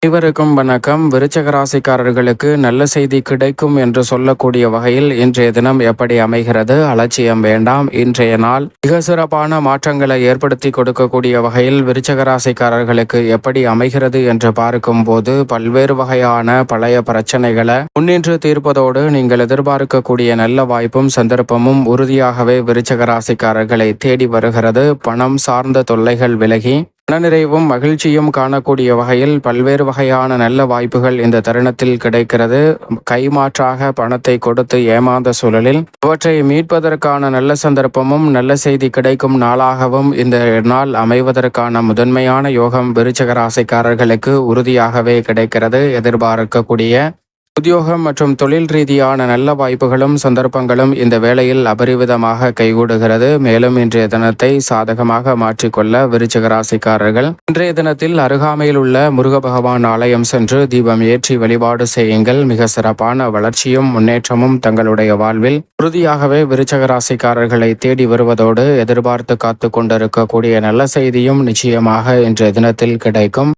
அனைவருக்கும் வணக்கம். விருச்சக ராசிக்காரர்களுக்கு நல்ல செய்தி கிடைக்கும் என்று சொல்லக்கூடிய வகையில் இன்றைய தினம் எப்படி அமைகிறது? அலட்சியம் வேண்டாம். இன்றைய நாள் மிக சிறப்பான மாற்றங்களை ஏற்படுத்தி கொடுக்கக்கூடிய வகையில் விருச்சக ராசிக்காரர்களுக்கு எப்படி அமைகிறது என்று பார்க்கும் போது பல்வேறு வகையான பழைய பிரச்சனைகளை முன்னின்று தீர்ப்பதோடு நீங்கள் எதிர்பார்க்கக்கூடிய நல்ல வாய்ப்பும் சந்தர்ப்பமும் உறுதியாகவே விருச்சக ராசிக்காரர்களை தேடி வருகிறது. பணம் சார்ந்த தொல்லைகள் விலகி மனநிறைவும் மகிழ்ச்சியும் காணக்கூடிய வகையில் பல்வேறு வகையான நல்ல வாய்ப்புகள் இந்த தருணத்தில் கிடைக்கிறது. கைமாற்றாக பணத்தை கொடுத்து ஏமாந்த சூழலில் அவற்றை மீட்பதற்கான நல்ல சந்தர்ப்பமும் நல்ல செய்தி கிடைக்கும் நாளாகவும் இந்த நாள் அமைவதற்கான முதன்மையான யோகம் விருச்சிக ராசிக்காரர்களுக்கு உறுதியாகவே கிடைக்கிறது. எதிர்பார்க்கக்கூடிய உத்தியோகம் மற்றும் தொழில் ரீதியான நல்ல வாய்ப்புகளும் சந்தர்ப்பங்களும் இந்த வேளையில் அபரிவிதமாக கைகூடுகிறது. மேலும் இன்றைய தினத்தை சாதகமாக மாற்றிக்கொள்ள விருச்சிக ராசிக்காரர்கள் இன்றைய தினத்தில் அருகாமையில் உள்ள முருக பகவான் ஆலயம் சென்று தீபம் ஏற்றி வழிபாடு செய்யுங்கள். மிக சிறப்பான வளர்ச்சியும் முன்னேற்றமும் தங்களுடைய வாழ்வில் உறுதியாகவே விருச்சிக ராசிக்காரர்களை தேடி வருவதோடு எதிர்பார்த்து காத்து கொண்டிருக்கக்கூடிய நல்ல செய்தியும் நிச்சயமாக இன்றைய தினத்தில் கிடைக்கும்.